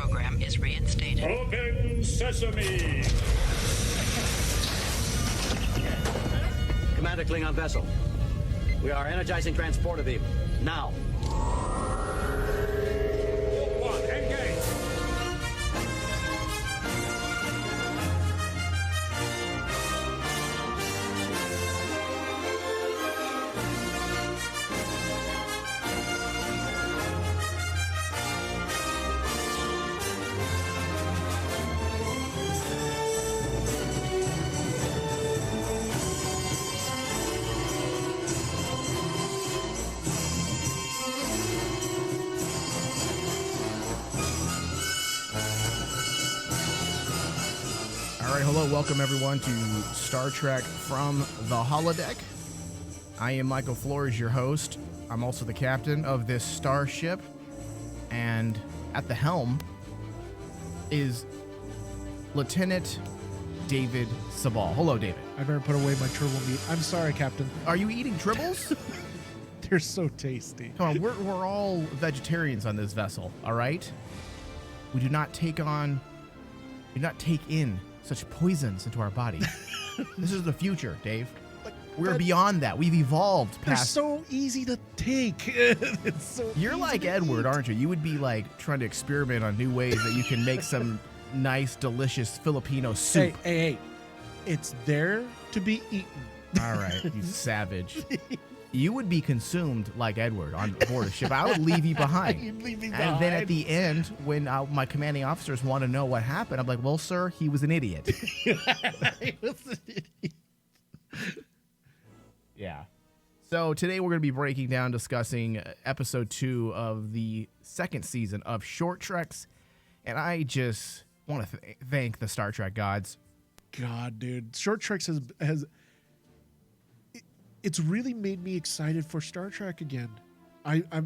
program is reinstated. Open sesame! Commander Klingon vessel. We are energizing transporter beam. Now. One, engage! All right, hello, welcome everyone to Star Trek from the Holodeck. I am Michael Flores, your host. I'm also the captain of this starship, and at the helm is Lieutenant David Sabal. Hello, David. I better put away my tribble meat. I'm sorry, Captain. Are you eating tribbles? They're so tasty. Come on, we're all vegetarians on this vessel, all right? We do not take in such poisons into our body. This is the future, Dave. We're beyond that. We've evolved They're past. so easy to take. It's so You're easy like to Edward, eat. aren't you? You would be like trying to experiment on new ways that you can make some nice, delicious Filipino soup. Hey. It's there to be eaten. All right, you savage. You would be consumed like Edward on board a ship. I would leave you behind. You'd leave me And then at behind. the end, when my commanding officers want to know what happened, I'm like, well, sir, he was an idiot. Yeah. So today we're going to be breaking down, discussing episode 2 of the second season of Short Treks. And I just want to thank the Star Trek gods. God, dude. Short Treks has it's really made me excited for Star Trek again.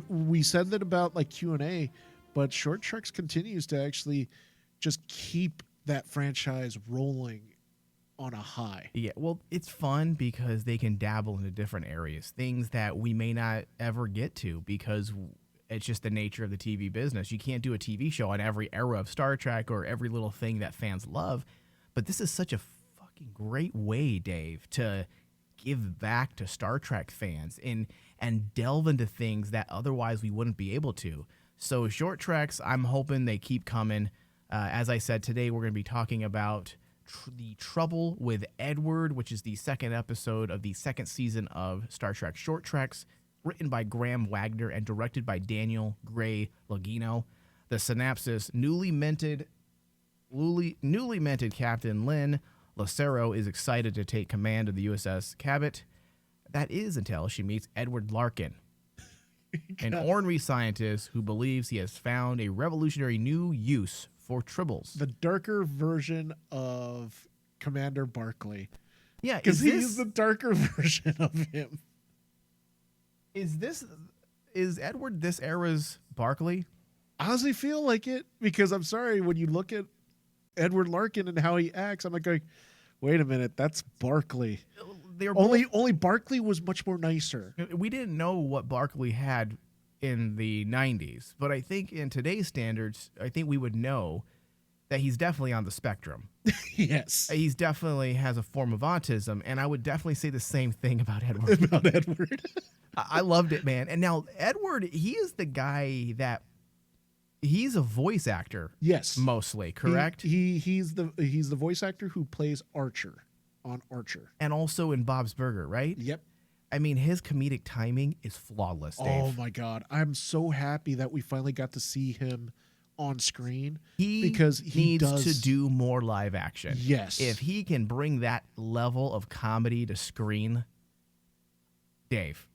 We said that about like Q&A, but Short Treks continues to actually just keep that franchise rolling on a high. Yeah, well, it's fun because they can dabble into different areas, things that we may not ever get to because it's just the nature of the TV business. You can't do a TV show on every era of Star Trek or every little thing that fans love, but this is such a fucking great way, Dave, to give back to Star Trek fans and delve into things that otherwise we wouldn't be able to. So Short Treks, I'm hoping they keep coming. As I said, today we're going to be talking about The Trouble with Edward, which is the second episode of the second season of Star Trek Short Treks, written by Graham Wagner and directed by Daniel Gray Logino. The synopsis: newly minted Captain Lynn Lucero is excited to take command of the USS Cabot. That is until she meets Edward Larkin, an ornery scientist who believes he has found a revolutionary new use for tribbles. The darker version of Commander Barclay. Yeah, Because he's the darker version of him. Is Edward this era's Barclay? I honestly feel like it, because I'm sorry, when you look at Edward Larkin and how he acts, I'm like going, wait a minute, that's Barclay. Only Barclay was much more nicer. We didn't know what Barclay had in the 90s, but I think in today's standards, I think we would know that he's definitely on the spectrum. Yes. He's definitely has a form of autism, and I would definitely say the same thing about Edward. About Edward. I loved it, man. And now Edward, he is the guy that he's a voice actor. Yes. Mostly, correct? He's the voice actor who plays Archer on Archer. And also in Bob's Burger, right? Yep. I mean, his comedic timing is flawless, Dave. Oh my God. I'm so happy that we finally got to see him on screen. Because he needs does to do more live action. Yes. If he can bring that level of comedy to screen, Dave,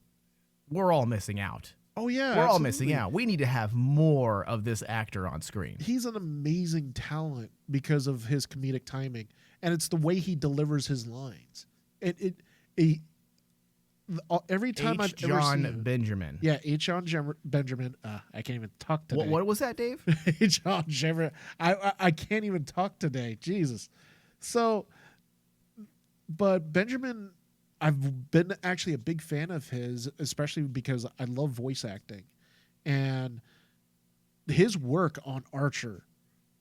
we're all missing out. Oh yeah. We're all absolutely. missing out. We need to have more of this actor on screen. He's an amazing talent because of his comedic timing, and it's the way he delivers his lines. Every time I've ever seen him. Benjamin. Yeah, H. John Benjamin. I can't even talk today. What was that, Dave? H. John Benjamin. I can't even talk today. Jesus. So, but Benjamin, I've been actually a big fan of his, especially because I love voice acting, and his work on Archer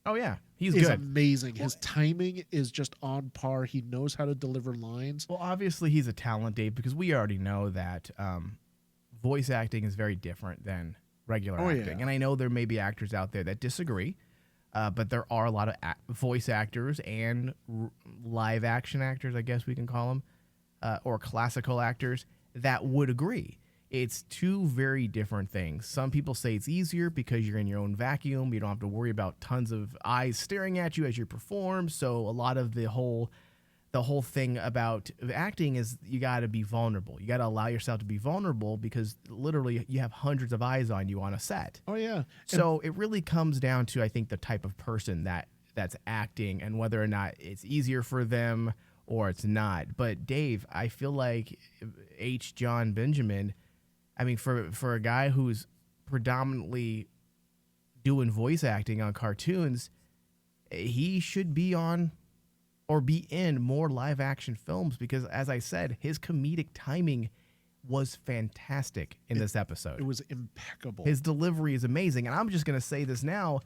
Oh yeah, he's is good. amazing. His timing is just on par. He knows how to deliver lines. Well, obviously he's a talent, Dave, because we already know that voice acting is very different than regular acting. Yeah. And I know there may be actors out there that disagree, but there are a lot of voice actors and live action actors, I guess we can call them, or classical actors that would agree. It's two very different things. Some people say it's easier because you're in your own vacuum. You don't have to worry about tons of eyes staring at you as you perform. So a lot of the whole thing about acting is you got to be vulnerable. You got to allow yourself to be vulnerable because literally you have hundreds of eyes on you on a set. Oh yeah. So it really comes down to, I think, the type of person that's acting and whether or not it's easier for them or it's not. But Dave, I feel like H. John Benjamin, I mean, for a guy who's predominantly doing voice acting on cartoons, he should be on or be in more live action films because, as I said, his comedic timing was fantastic in this episode. It was impeccable. His delivery is amazing. And I'm just going to say this now.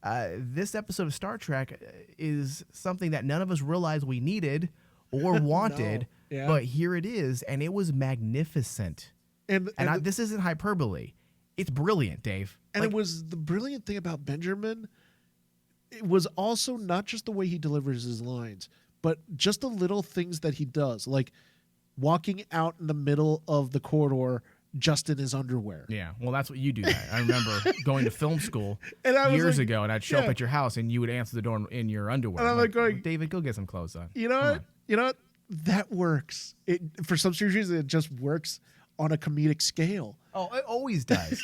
This episode of Star Trek is something that none of us realized we needed or wanted, No. Yeah. but here it is, and it was magnificent. And this isn't hyperbole. It's brilliant, Dave. And it was the brilliant thing about Benjamin. It was also not just the way he delivers his lines, but just the little things that he does, like walking out in the middle of the corridor just in his underwear. Yeah, well, that's what you do. That I remember going to film school And I was years like, ago, and I'd show up yeah. at your house, and you would answer the door in your underwear. And I'm like going, David, go get some clothes on. You know Come what? on. You know what? That works. It for some reason it just works on a comedic scale. Oh, it always does.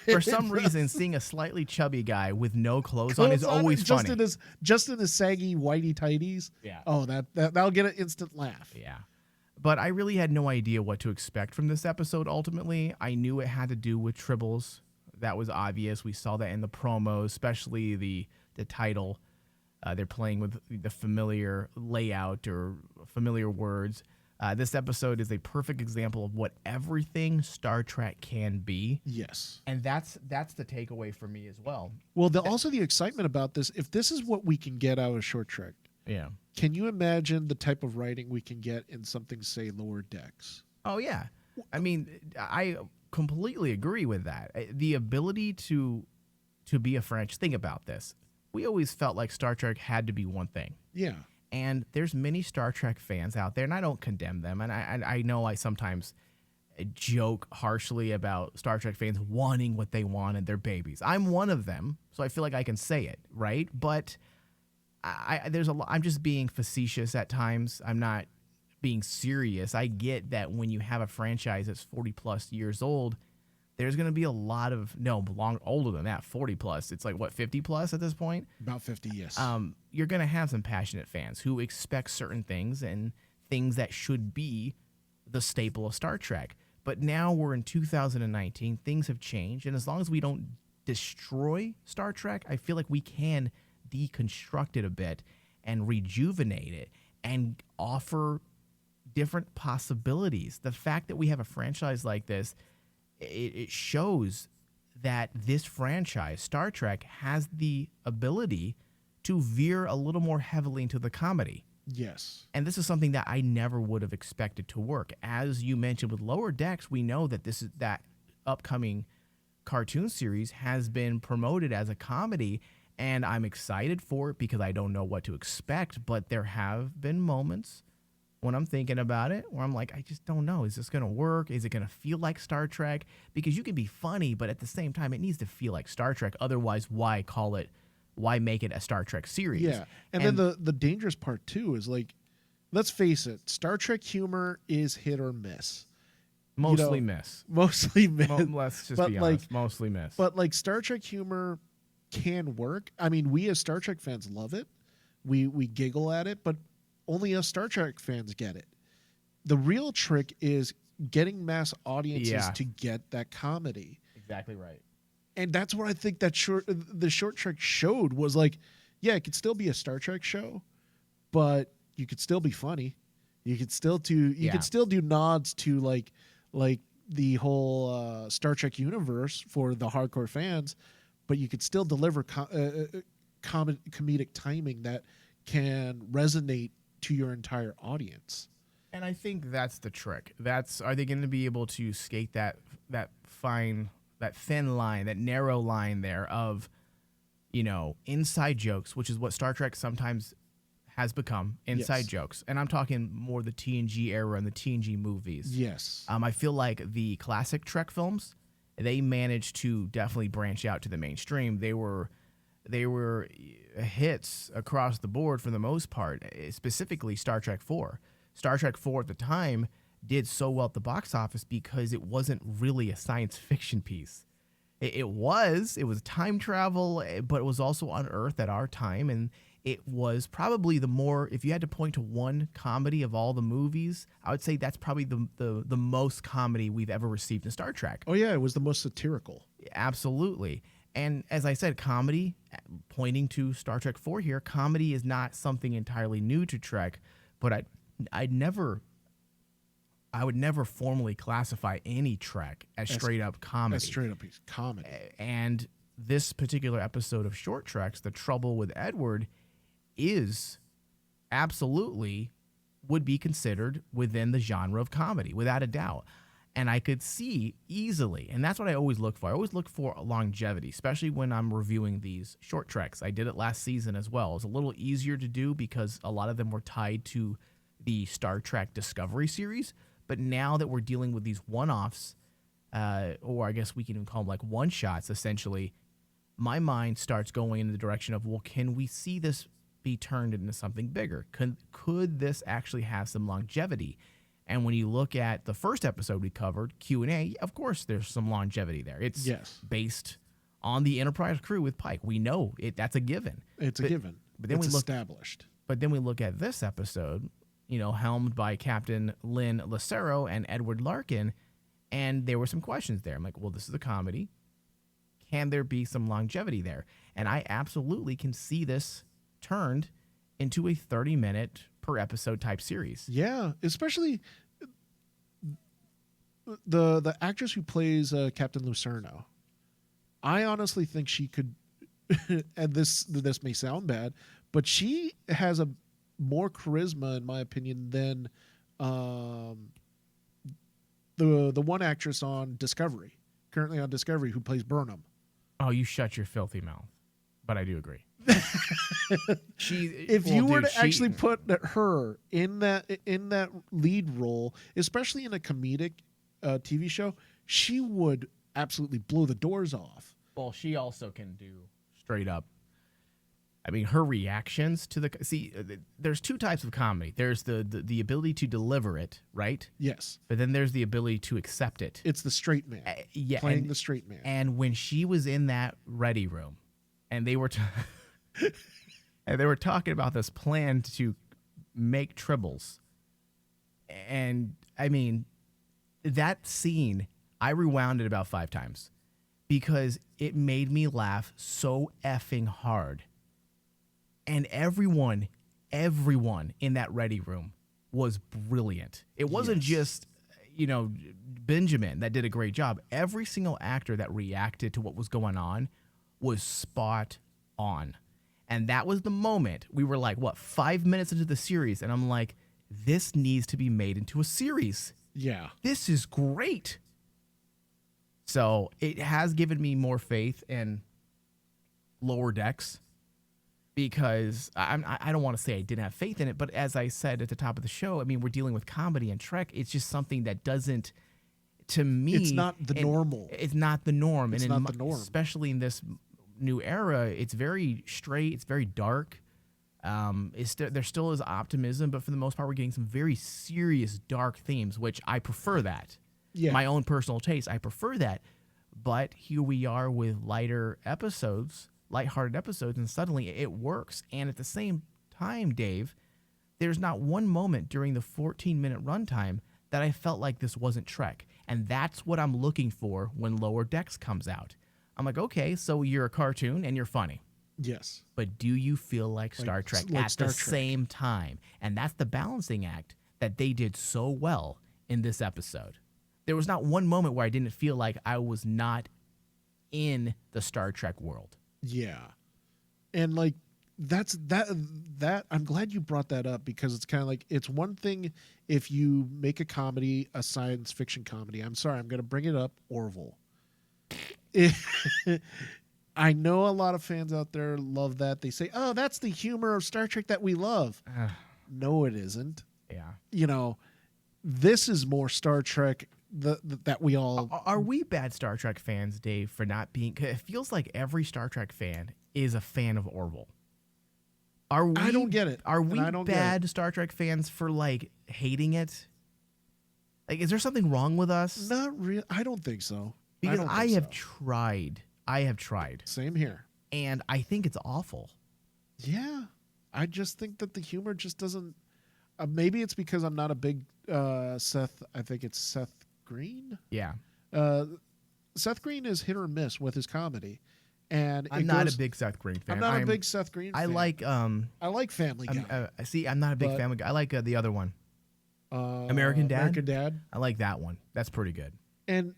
For some reason, seeing a slightly chubby guy with no clothes on is always funny. Just in his saggy whitey tighties. Yeah. Oh, that'll get an instant laugh. Yeah. But I really had no idea what to expect from this episode ultimately. I knew it had to do with tribbles. That was obvious. We saw that in the promos, especially the title. They're playing with the familiar layout or familiar words. This episode is a perfect example of what everything Star Trek can be. Yes. And that's the takeaway for me as well. Well, also the excitement about this, if this is what we can get out of Short Trek, Yeah. can you imagine the type of writing we can get in something, say, Lower Decks? Oh, yeah. I mean, I completely agree with that. The ability to be a franchise. Think about this. We always felt like Star Trek had to be one thing. Yeah. And there's many Star Trek fans out there, and I don't condemn them. And I know I sometimes joke harshly about Star Trek fans wanting what they want and their babies. I'm one of them, so I feel like I can say it, right? But I'm just being facetious at times. I'm not being serious. I get that when you have a franchise that's 40 plus years old, there's going to be a lot of older than that, 40 plus. It's like what, 50 plus at this point? About 50, yes. You're going to have some passionate fans who expect certain things and things that should be the staple of Star Trek. But now we're in 2019. Things have changed, and as long as we don't destroy Star Trek, I feel like we can deconstruct it a bit and rejuvenate it and offer different possibilities. The fact that we have a franchise like this, it shows that this franchise, Star Trek, has the ability to veer a little more heavily into the comedy. Yes. And this is something that I never would have expected to work. As you mentioned with Lower Decks, we know that that upcoming cartoon series has been promoted as a comedy, and I'm excited for it because I don't know what to expect, but there have been moments when I'm thinking about it where I'm like, I just don't know. Is this going to work? Is it going to feel like Star Trek? Because you can be funny, but at the same time, it needs to feel like Star Trek. Otherwise, why make it a Star Trek series? Yeah. And then the dangerous part, too, is like, let's face it, Star Trek humor is hit or miss. Mostly miss. Mostly miss. Let's just be honest. Mostly miss. But like Star Trek humor can work. I mean, we as Star Trek fans love it. We giggle at it, but only us Star Trek fans get it. The real trick is getting mass audiences to get that comedy. Exactly right. And that's what I think that the Short Trek showed was like, yeah, it could still be a Star Trek show, but you could still be funny. You could still do nods to like the whole Star Trek universe for the hardcore fans, but you could still deliver comedic timing that can resonate to your entire audience. And I think that's the trick. Are they going to be able to skate that thin line, that narrow line there of, inside jokes, which is what Star Trek sometimes has become, inside Yes. jokes. And I'm talking more the TNG era and the TNG movies. Yes. I feel like the classic Trek films, they managed to definitely branch out to the mainstream. They were hits across the board for the most part, specifically Star Trek 4. Star Trek 4 at the time did so well at the box office because it wasn't really a science fiction piece. It was time travel, but it was also on Earth at our time, and it was probably if you had to point to one comedy of all the movies, I would say that's probably the most comedy we've ever received in Star Trek. Oh yeah, it was the most satirical. Absolutely. And as I said, comedy, pointing to Star Trek 4 here, comedy is not something entirely new to Trek, but I would never formally classify any Trek as straight up comedy. As straight up comedy. And this particular episode of Short Treks, The Trouble with Edward, is absolutely would be considered within the genre of comedy, without a doubt. And I could see easily, and that's what I always look for. I always look for longevity, especially when I'm reviewing these short treks. I did it last season as well. It was a little easier to do because a lot of them were tied to the Star Trek Discovery series. But now that we're dealing with these one-offs, or I guess we can even call them like one-shots, essentially, my mind starts going in the direction of, well, can we see this be turned into something bigger? Could this actually have some longevity? And when you look at the first episode we covered, Q&A, of course there's some longevity there. It's based on the Enterprise crew with Pike. We know it. That's a given. It's a given. But then it's we look established. But then we look at this episode, helmed by Captain Lynn Lucero and Edward Larkin, and there were some questions there. I'm like, well, this is a comedy. Can there be some longevity there? And I absolutely can see this turned into a 30-minute per episode type series. Yeah, especially the actress who plays Captain Lucerno. I honestly think she could, and this may sound bad, but she has a more charisma, in my opinion, than the one actress on Discovery, currently on Discovery, who plays Burnham. Oh, you shut your filthy mouth. But I do agree. If you were to actually put her in that lead role, especially in a comedic TV show, she would absolutely blow the doors off. Well, she also can do straight up. I mean, her reactions to there's two types of comedy. There's the ability to deliver it, right? Yes. But then there's the ability to accept it. It's the straight man. Playing the straight man. And when she was in that ready room, and they were and they were talking about this plan to make tribbles, and I mean, that scene, I rewound it about 5 times because it made me laugh so effing hard. And everyone in that ready room was brilliant. It wasn't just, Benjamin that did a great job. Every single actor that reacted to what was going on was spot on. And that was the moment we were like, 5 minutes into the series? And I'm like, this needs to be made into a series. Yeah. This is great. So it has given me more faith in Lower Decks, because I don't want to say I didn't have faith in it, but as I said at the top of the show, I mean, we're dealing with comedy and Trek. It's just something that doesn't, to me, it's not the normal. It's not the norm. It's not the norm. Especially in this new era, it's very straight. It's very dark. There still is optimism, but for the most part, we're getting some very serious, dark themes, which I prefer that. Yeah. My own personal taste, I prefer that. But here we are with lighthearted episodes, and suddenly it works. And at the same time, Dave, there's not one moment during the 14-minute runtime that I felt like this wasn't Trek. And that's what I'm looking for when Lower Decks comes out. I'm like, okay, so you're a cartoon and you're funny. Yes. But do you feel like Star Trek at the same time? And that's the balancing act that they did so well in this episode. There was not one moment where I didn't feel like I was not in the Star Trek world. Yeah. And like that I'm glad you brought that up, because it's kind of like, it's one thing if you make a comedy, a science fiction comedy. I'm sorry, I'm going to bring it up, Orville. I know a lot of fans out there love that. They say, "Oh, that's the humor of Star Trek that we love." No, it isn't. Yeah. You know, this is more Star Trek that we all Are we bad Star Trek fans, Dave, for not being? 'Cause it feels like every Star Trek fan is a fan of Orville. Are we? I don't get it. Are And we I don't get bad Star Trek fans for like hating it? Like, is there something wrong with us? Not real. I don't think so. Because don't I think have so. tried. I have tried, Same here. and I think it's awful. Yeah, I just think that the humor just doesn't. Maybe it's because I'm not a big Seth. I think it's Seth Green. Yeah, Seth Green is hit or miss with his comedy, and I'm not a big Seth Green fan. I'm not a big Seth Green fan. I like I like Family Guy. see, I'm not a big But- Family Guy. I like the other one, American Dad. American Dad. I like that one. That's pretty good. And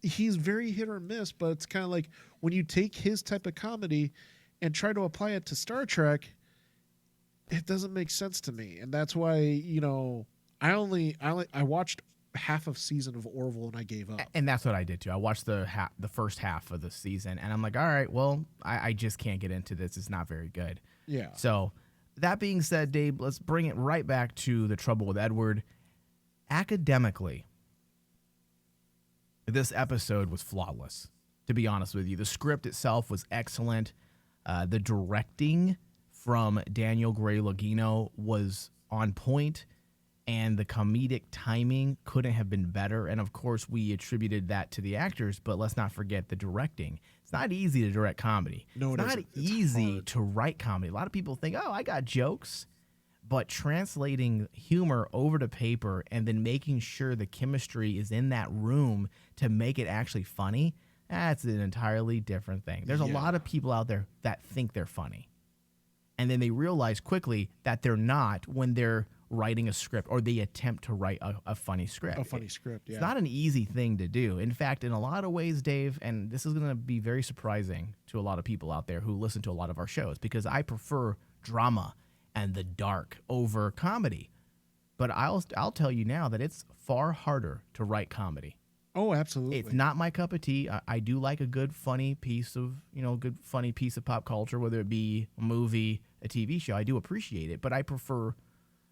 he's very hit or miss, but it's kind of like when you take his type of comedy and try to apply it to Star Trek, it doesn't make sense to me. And that's why, I watched half of season of Orville and I gave up. And that's what I did too. I watched the first half of the season, and I'm like, all right, well, I just can't get into this. It's not very good. Yeah. So that being said, Dave, let's bring it right back to The Trouble with Edward. Academically, this episode was flawless, to be honest with you. The script itself was excellent. The directing from Daniel Gray-Logino was on point, and the comedic timing couldn't have been better. And of course, we attributed that to the actors, but let's not forget the directing. It's not easy to direct comedy. No, it's it not isn't. It's easy hard. to write comedy. A lot of people think, oh, I got jokes. But translating humor over to paper and then making sure the chemistry is in that room to make it actually funny, that's an entirely different thing. There's a Yeah. lot of people out there that think they're funny. And then they realize quickly that they're not when they're writing a script or they attempt to write a funny script. A funny script, yeah. It's not an easy thing to do. In fact, in a lot of ways, Dave, and this is going to be very surprising to a lot of people out there who listen to a lot of our shows, because I prefer drama and the dark over comedy. But I'll tell you now that it's far harder to write comedy. Oh, absolutely. It's not my cup of tea. I do like a good funny piece of pop culture, whether it be a movie, a TV show. I do appreciate it, but I prefer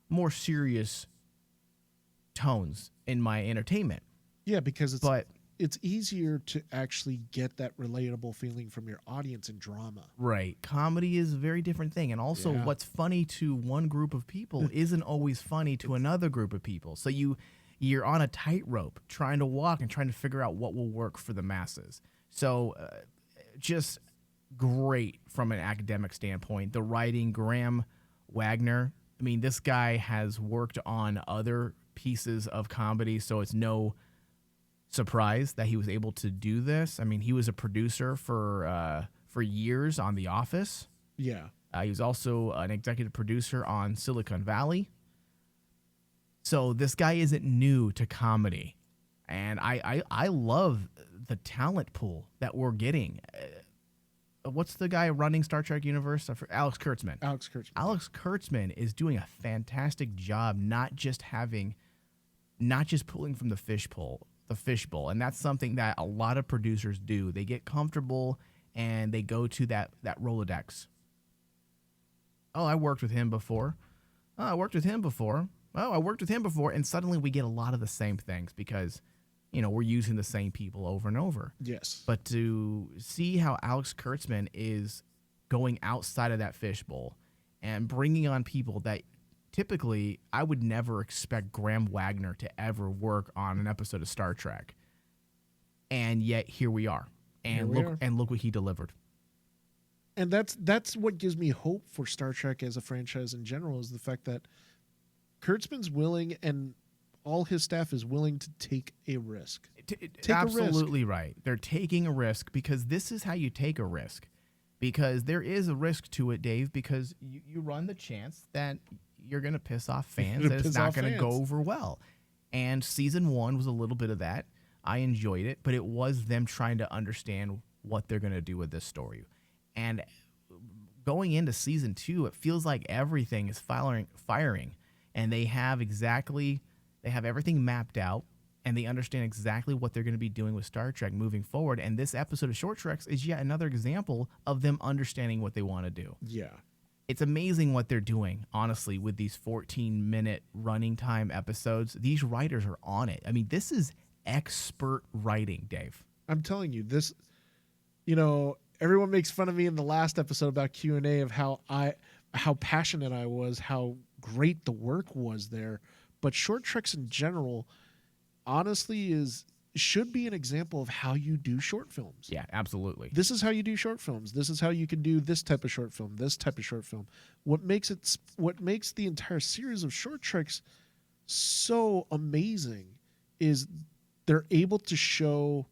more serious tones in my entertainment. Yeah, because But it's easier to actually get that relatable feeling from your audience in drama. right, comedy is a very different thing, and also Yeah. what's funny to one group of people isn't always funny to another group of people. So you're on a tightrope trying to walk and trying to figure out what will work for the masses. So just great from an academic standpoint. The writing, Graham Wagner, I mean, this guy has worked on other pieces of comedy, so it's no surprise that he was able to do this. I mean, he was a producer for years on The Office. Yeah. He was also an executive producer on Silicon Valley. So this guy isn't new to comedy, and I love the talent pool that we're getting. What's the guy running Star Trek Universe? Alex Kurtzman. Alex Kurtzman. Alex Kurtzman is doing a fantastic job, not just pulling from the fishbowl, and that's something that a lot of producers do. They get comfortable and they go to that Rolodex. Oh, I worked with him before. Oh, I worked with him before. Oh, I worked with him before, and suddenly we get a lot of the same things because, we're using the same people over and over. Yes. But to see how Alex Kurtzman is going outside of that fishbowl and bringing on people that typically I would never expect Graham Wagner to ever work on an episode of Star Trek. And yet here we are. And look what he delivered. And that's what gives me hope for Star Trek as a franchise in general, is the fact that Kurtzman's willing, and all his staff is willing to take a risk. Absolutely right. They're taking a risk because this is how you take a risk. Because there is a risk to it, Dave, because you run the chance that you're going to piss off fans, that it's not going to go over well. And season 1 was a little bit of that. I enjoyed it, but it was them trying to understand what they're going to do with this story. And going into season 2, it feels like everything is firing, and they have everything mapped out, and they understand exactly what they're going to be doing with Star Trek moving forward. And this episode of Short Treks is yet another example of them understanding what they want to do. Yeah. It's amazing what they're doing, honestly, with these 14-minute running time episodes. These writers are on it. I mean, this is expert writing, Dave. I'm telling you, this, everyone makes fun of me in the last episode about Q&A of how passionate I was, how great the work was there. But Short Treks in general, honestly, should be an example of how you do short films. Yeah, absolutely. This is how you do short films. This is how you can do this type of short film, this type of short film. What makes the entire series of Short Treks so amazing is they're able to show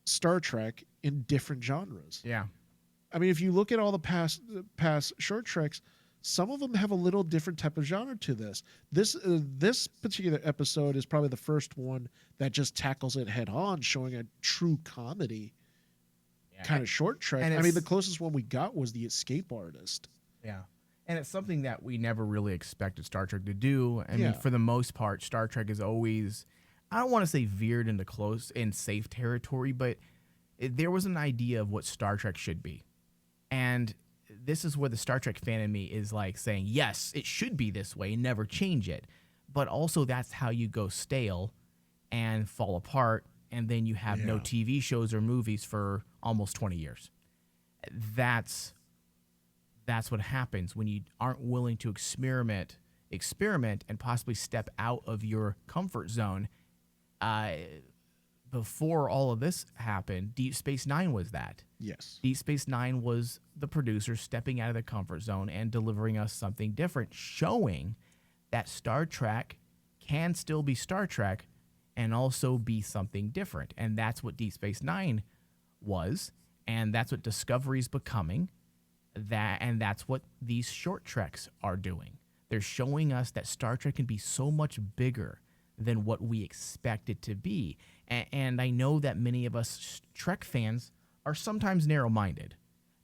Star Trek in different genres. Yeah. I mean, if you look at all the past Short Treks, some of them have a little different type of genre to this. This particular episode is probably the first one that just tackles it head on, showing a true comedy kind of Short Trek. I mean, the closest one we got was The Escape Artist. Yeah. And it's something that we never really expected Star Trek to do. I mean, for the most part, Star Trek is always, I don't want to say veered into close and safe territory, but there was an idea of what Star Trek should be. And this is where the Star Trek fan in me is like saying, yes, it should be this way, never change it. But also that's how you go stale and fall apart, and then you have no TV shows or movies for almost 20 years. That's what happens when you aren't willing to experiment and possibly step out of your comfort zone. Before all of this happened, Deep Space Nine was that. Yes. Deep Space Nine was the producers stepping out of their comfort zone and delivering us something different, showing that Star Trek can still be Star Trek and also be something different. And that's what Deep Space Nine was, and that's what Discovery's becoming. And that's what these Short Treks are doing. They're showing us that Star Trek can be so much bigger than what we expect it to be. And I know that many of us Trek fans are sometimes narrow-minded.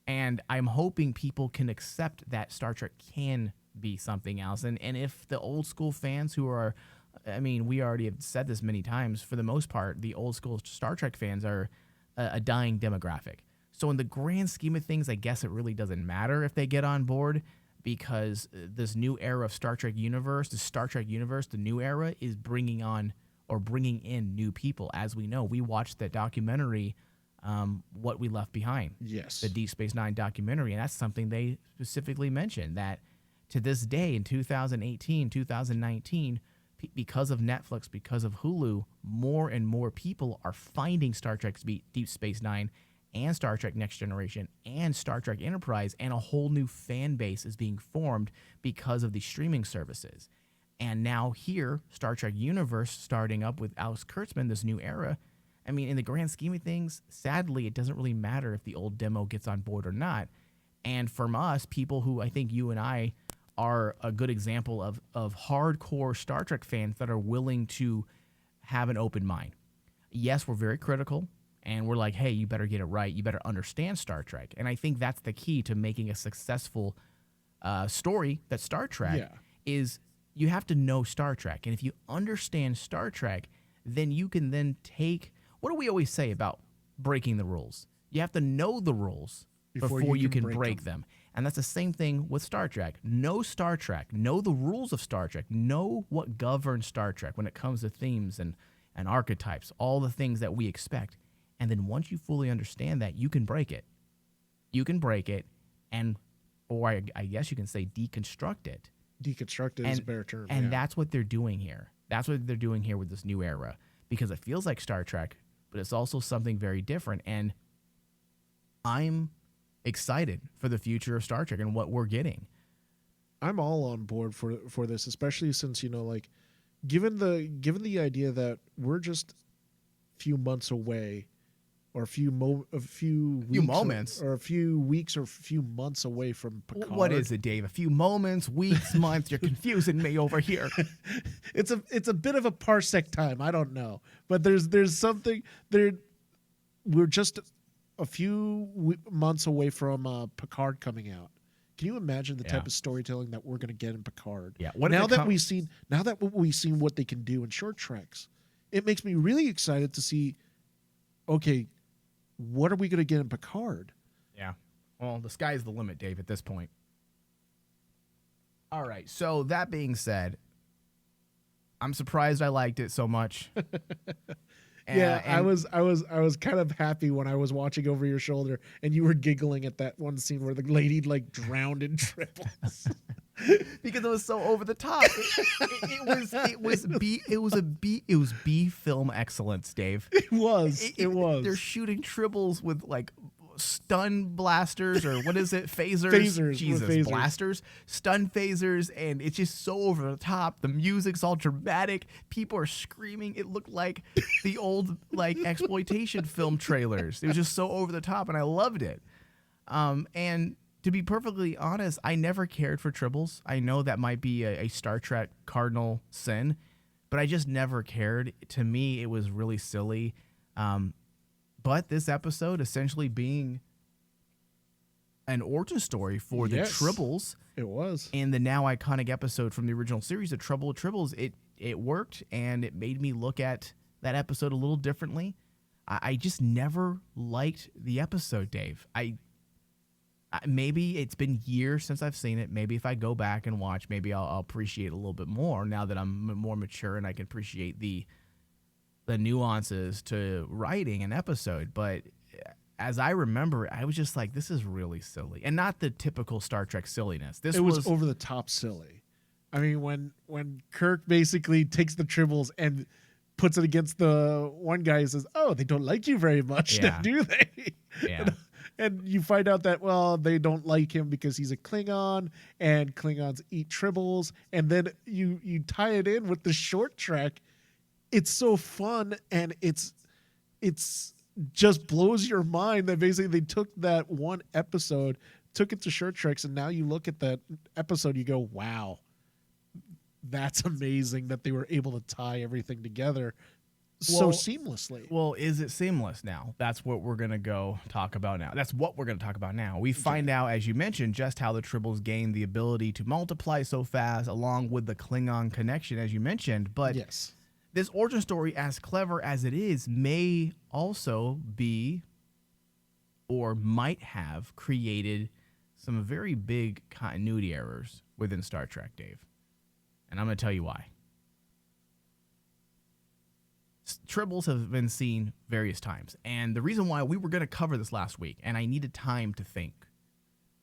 And I'm hoping people can accept that Star Trek can be something else. And if the old school fans who are, I mean, we already have said this many times, for the most part, the old school Star Trek fans are a dying demographic. So in the grand scheme of things, I guess it really doesn't matter if they get on board, because this new era of Star Trek universe, the new era, is bringing in new people. As we know, we watched that documentary, What We Left Behind. Yes. The Deep Space Nine documentary, and that's something they specifically mentioned, that to this day in 2018, 2019, because of Netflix, because of Hulu, more and more people are finding Star Trek Deep Space Nine and Star Trek Next Generation and Star Trek Enterprise, and a whole new fan base is being formed because of these streaming services. And now here, Star Trek Universe starting up with Alex Kurtzman, this new era. I mean, in the grand scheme of things, sadly, it doesn't really matter if the old demo gets on board or not. And from us, people who I think you and I are a good example of hardcore Star Trek fans that are willing to have an open mind. Yes, we're very critical. And we're like, hey, you better get it right. You better understand Star Trek. And I think that's the key to making a successful story that's Star Trek is you have to know Star Trek. And if you understand Star Trek, then you can then take, what do we always say about breaking the rules? You have to know the rules before you can break them. And that's the same thing with Star Trek. Know Star Trek. Know the rules of Star Trek. Know what governs Star Trek when it comes to themes and archetypes, all the things that we expect. And then once you fully understand that, you can break it. You can break it, or I guess you can say deconstruct it. Deconstruct it is a better term. And that's what they're doing here. That's what they're doing here with this new era, because it feels like Star Trek, but it's also something very different. And I'm excited for the future of Star Trek and what we're getting. I'm all on board for this, especially since, given the idea that we're just a few months away, or a few weeks or a few months away from Picard. What is it, Dave? A few moments, weeks, months? You're confusing me over here. It's a bit of a parsec time. I don't know, but there's something there. We're just a few months away from Picard coming out. Can you imagine the type of storytelling that we're going to get in Picard? Yeah. Now that we've seen what they can do in short treks, it makes me really excited to see. Okay, what are we going to get in Picard? Yeah. Well, the sky's the limit, Dave, at this point. All right. So that being said, I'm surprised I liked it so much. I was kind of happy when I was watching over your shoulder and you were giggling at that one scene where the lady like drowned in triples. Because it was so over the top. It was B film excellence, Dave. It was. They're shooting tribbles with like stun blasters, or what is it? Phasers. Phasers. Blasters. Stun phasers, and it's just so over the top. The music's all dramatic. People are screaming. It looked like the old like exploitation film trailers. It was just so over the top, and I loved it. And to be perfectly honest, I never cared for tribbles. I know that might be a Star Trek cardinal sin, but I just never cared. To me, it was really silly. But this episode essentially being an origin story for the Tribbles. It was. And the now iconic episode from the original series, The Trouble with Tribbles, it worked, and it made me look at that episode a little differently. I just never liked the episode, Dave. Maybe it's been years since I've seen it. Maybe if I go back and watch, maybe I'll appreciate it a little bit more now that I'm more mature and I can appreciate the nuances to writing an episode. But as I remember, I was just like, this is really silly, and not the typical Star Trek silliness. It was over the top silly. I mean, when Kirk basically takes the tribbles and puts it against the one guy and says, "Oh, they don't like you very much, do they?" Yeah. And you find out that, well, they don't like him because he's a Klingon, and Klingons eat tribbles, and then you tie it in with the short trek. It's so fun, and it's just blows your mind that basically they took that one episode, took it to short treks, and now you look at that episode, you go, wow, that's amazing that they were able to tie everything together so seamlessly. Well, is it seamless now? That's what we're going to go talk about now. That's what we're going to talk about now. We find out, as you mentioned, just how the Tribbles gain the ability to multiply so fast, along with the Klingon connection, as you mentioned. But this origin story, as clever as it is, may also be or might have created some very big continuity errors within Star Trek, Dave. And I'm going to tell you why. Tribbles have been seen various times, and the reason why we were going to cover this last week, and I needed time to think.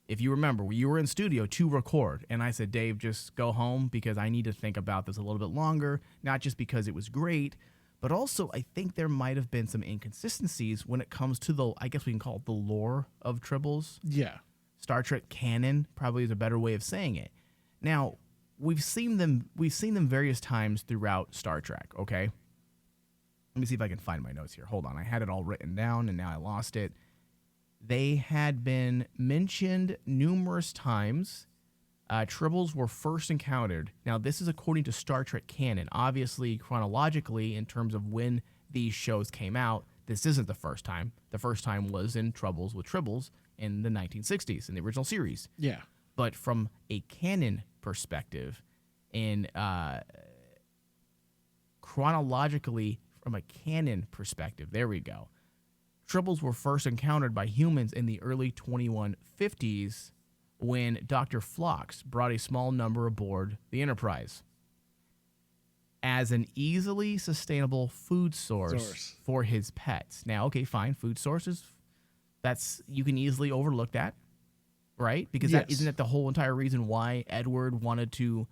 If you remember, you were in studio to record, and I said, Dave, just go home because I need to think about this a little bit longer, not just because it was great, but also I think there might have been some inconsistencies when it comes to the, I guess we can call it the lore of Tribbles. Yeah. Star Trek canon probably is a better way of saying it. Now, we've seen them various times throughout Star Trek, okay? Let me see if I can find my notes here. Hold on. I had it all written down, and now I lost it. They had been mentioned numerous times. Tribbles were first encountered. Now, this is according to Star Trek canon. Obviously, chronologically, in terms of when these shows came out, this isn't the first time. The first time was in Troubles with Tribbles in the 1960s, in the original series. Yeah. But from a canon perspective, in chronologically, from a canon perspective, there we go. Tribbles were first encountered by humans in the early 2150s when Dr. Phlox brought a small number aboard the Enterprise as an easily sustainable food source for his pets. Now, okay, fine, food sources, you can easily overlook that, right? Because isn't that the whole entire reason why Edward wanted to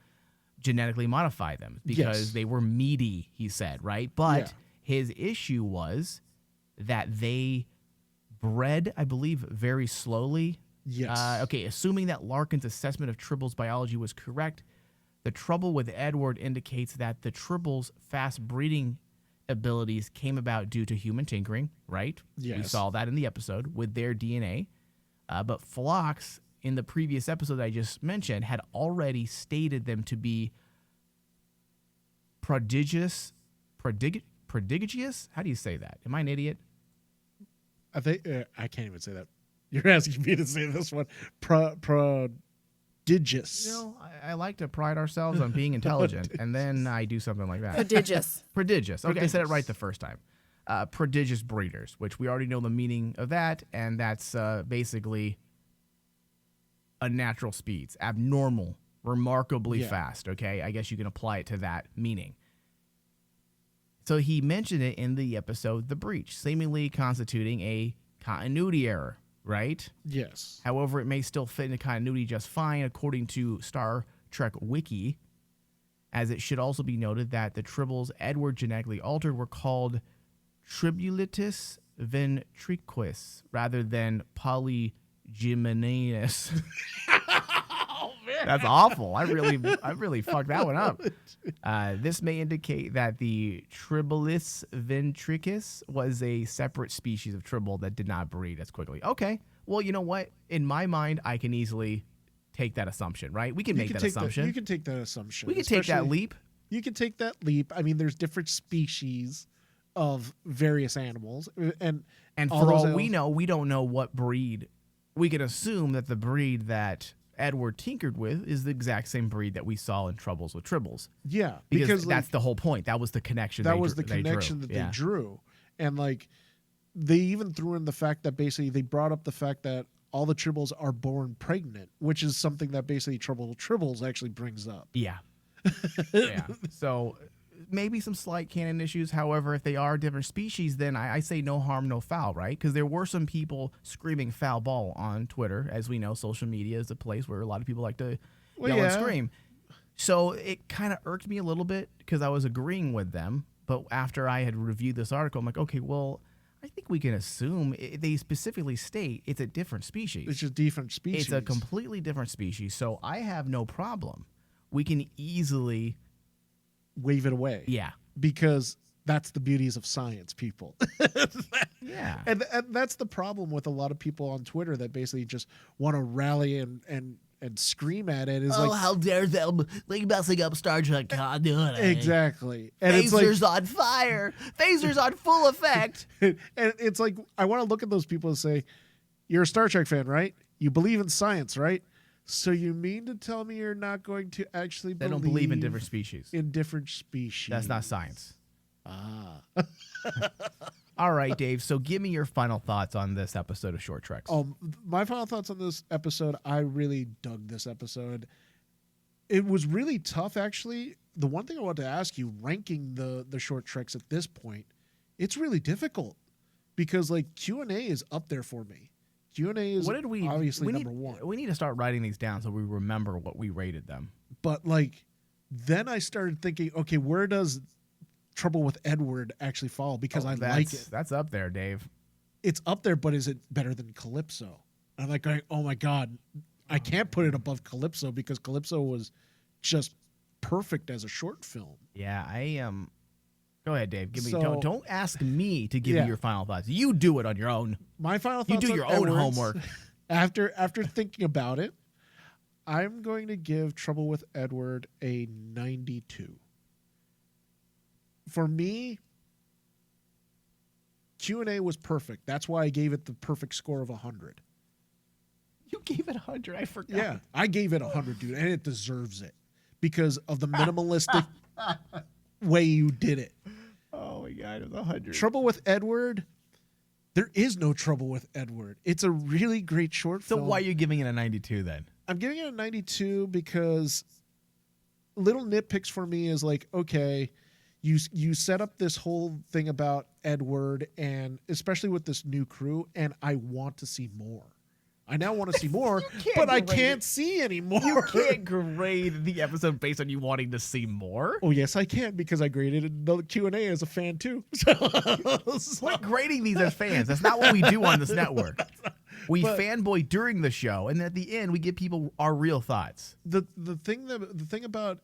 genetically modify them? Because they were meaty, he said, right? But his issue was that they bred, I believe, very slowly. Yes. Okay, assuming that Larkin's assessment of Tribbles' biology was correct, the trouble with Edward indicates that the Tribbles' fast breeding abilities came about due to human tinkering, right? Yes. We saw that in the episode with their DNA. But Phlox, in the previous episode I just mentioned, had already stated them to be prodigious? How do you say that? Am I an idiot? I think I can't even say that. You're asking me to say this one. Prodigious. You know, I like to pride ourselves on being intelligent, and then I do something like that. Prodigious. Prodigious. Okay, I said it right the first time. Prodigious breeders, which we already know the meaning of that, and that's basically unnatural speeds, abnormal, remarkably fast. Okay, I guess you can apply it to that meaning. So he mentioned it in the episode The Breach, seemingly constituting a continuity error, right? Yes. However, it may still fit into continuity just fine, according to Star Trek Wiki, as it should also be noted that the tribbles Edward genetically altered were called Tribulatus ventriquis rather than Polygeminus. That's awful. I really fucked that one up. This may indicate that the Tribulus ventriquis was a separate species of tribble that did not breed as quickly. Okay. Well, you know what? In my mind, I can easily take that assumption, right? We can make that assumption. You can take that assumption. We can take that leap. You can take that leap. I mean, there's different species of various animals. And for all we know, we don't know what breed. We can assume that the breed that Edward tinkered with is the exact same breed that we saw in Troubles with Tribbles. Yeah, because that's the whole point. That was the connection. That was the connection that they drew, and like they even threw in the fact that basically they brought up the fact that all the Tribbles are born pregnant, which is something that basically Trouble with Tribbles actually brings up. Yeah, yeah. So maybe some slight canon issues. However, if they are different species, then I say no harm, no foul, right? Because there were some people screaming foul ball on Twitter. As we know, social media is a place where a lot of people like to yell and scream. So it kind of irked me a little bit because I was agreeing with them. But after I had reviewed this article, I'm like, okay, well, I think we can assume they specifically state it's a different species. It's a different species. It's a completely different species. So I have no problem. We can easily wave it away. Yeah. Because that's the beauties of science, people. Yeah. And that's the problem with a lot of people on Twitter that basically just want to rally and scream at it. Is how dare them messing up Star Trek continuity. Exactly. And Phasers on fire. Phasers on full effect. And it's like, I want to look at those people and say, you're a Star Trek fan, right? You believe in science, right? So you mean to tell me you're not going to actually They don't believe in different species. In different species. That's not science. Ah. All right, Dave. So give me your final thoughts on this episode of Short Treks. My final thoughts on this episode, I really dug this episode. It was really tough, actually. The one thing I want to ask you, ranking the Short Treks at this point, it's really difficult because like Q&A is up there for me. Q&A is obviously number one. We need to start writing these down so we remember what we rated them. But like, then I started thinking, okay, where does Trouble with Edward actually fall? Because I like it. That's up there, Dave. It's up there, but is it better than Calypso? I'm like, oh my God, I can't put it above Calypso because Calypso was just perfect as a short film. Yeah, I am. Go ahead, Dave. Give me. Don't ask me to give you your final thoughts. You do it on your own. My final thoughts. You do your own homework. After thinking about it, I'm going to give Trouble with Edward a 92. For me, Q&A was perfect. That's why I gave it the perfect score of 100. You gave it 100. I forgot. Yeah, I gave it 100, dude, and it deserves it because of the minimalistic way you did it. Oh my God, it was 100. Trouble with Edward. There is no Trouble with Edward. It's a really great short film. So why are you giving it a 92 then? I'm giving it a 92 because little nitpicks for me is like, okay, you set up this whole thing about Edward and especially with this new crew, and I want to see more. I now want to see more, but I can't see anymore. You can't grade the episode based on you wanting to see more. Oh, yes, I can because I graded the Q&A as a fan, too. Quit grading these as fans. That's not what we do on this network. We fanboy during the show, and at the end, we give people our real thoughts. The thing about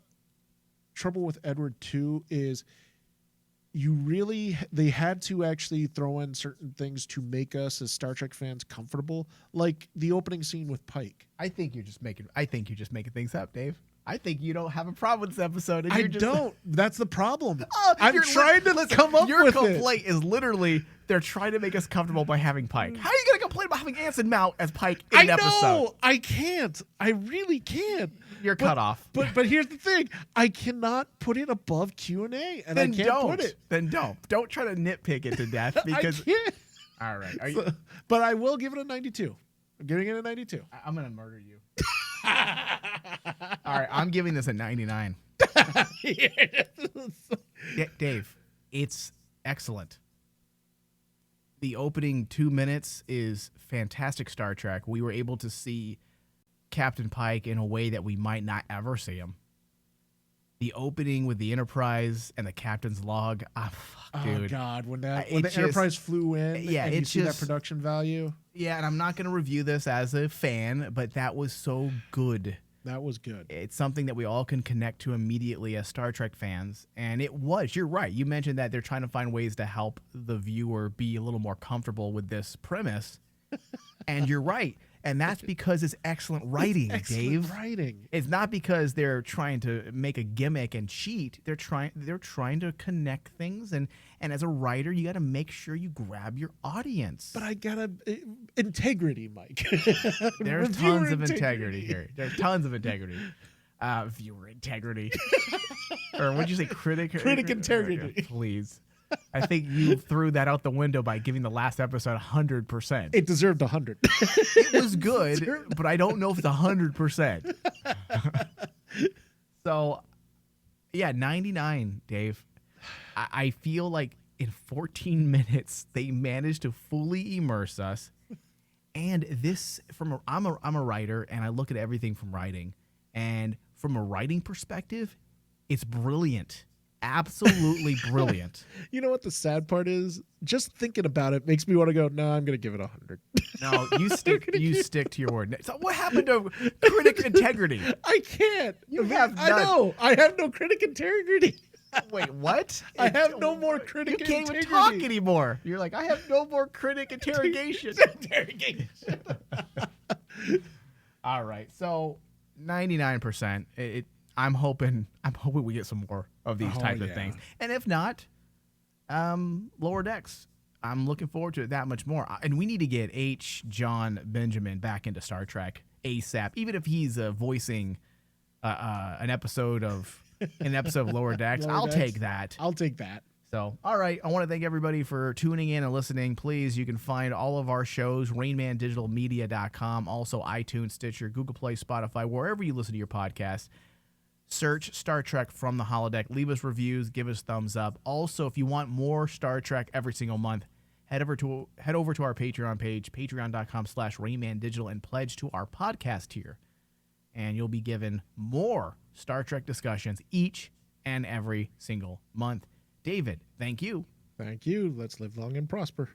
Trouble with Edward 2 is they had to actually throw in certain things to make us as Star Trek fans comfortable, like the opening scene with Pike. I think you're just making things up, Dave. I think you don't have a problem with this episode. And I you're just, don't. That's the problem. Oh, I'm trying to come up your with it. complaint is literally they're trying to make us comfortable by having Pike. How are you going to complain about having Anson Mount as Pike in an episode? know. I can't. I really can't. You're cut off. But here's the thing. I cannot put it above Q&A, and Then I can't don't. put it. Then don't. Don't try to nitpick it to death because. I can't. All right. But I will give it a 92. I'm giving it a 92. I'm going to murder you. All right. I'm giving this a 99. Dave, it's excellent. The opening 2 minutes is fantastic Star Trek. We were able to see Captain Pike in a way that we might not ever see him. The opening with the Enterprise and the captain's log, dude. Oh God, when the just- Enterprise flew in, yeah, and you it's see just- that production value, Yeah, and I'm not going to review this as a fan, but that was so good. that was good. It's something that we all can connect to immediately as Star Trek fans. And it was, you're right. You mentioned that they're trying to find ways to help the viewer be a little more comfortable with this premise. And you're right. And that's because it's excellent writing, Excellent Dave. writing. It's not because they're trying to make a gimmick and cheat. They're trying to connect things, and as a writer, you got to make sure you grab your audience. But I gotta integrity, Mike. There's Reviewer tons of integrity here. There's tons of integrity. Viewer integrity. Or what'd you say? Critic integrity. Please. I think you threw that out the window by giving the last episode 100%. It deserved 100. It was good, but I don't know if it's 100%. So, yeah, 99, Dave. I feel like in 14 minutes they managed to fully immerse us. And this, I'm a writer, and I look at everything from writing. And from a writing perspective, it's brilliant. Absolutely brilliant. You know what the sad part is? Just thinking about it makes me want to go, no, I'm going to give it 100. No, you stick to your word. So what happened to critic integrity? I can't. You have I none. know. I have no critic integrity. Wait, what? I have no more critic You can't integrity. even talk anymore. You're like, I have no more critic interrogation. All right, so 99%. I'm hoping we get some more of these types of things, and if not, Lower Decks. I'm looking forward to it that much more. And we need to get H. John Benjamin back into Star Trek ASAP, even if he's voicing an episode of Lower Decks. I'll take that. I'll take that. So, all right. I want to thank everybody for tuning in and listening. Please, you can find all of our shows, RainmanDigitalMedia.com, also iTunes, Stitcher, Google Play, Spotify, wherever you listen to your podcasts. Search Star Trek from the Holodeck. Leave us reviews. Give us thumbs up. Also, if you want more Star Trek every single month, head over to our Patreon page, patreon.com/RainmanDigital, and pledge to our podcast tier. And you'll be given more Star Trek discussions each and every single month. David, thank you. Thank you. Let's live long and prosper.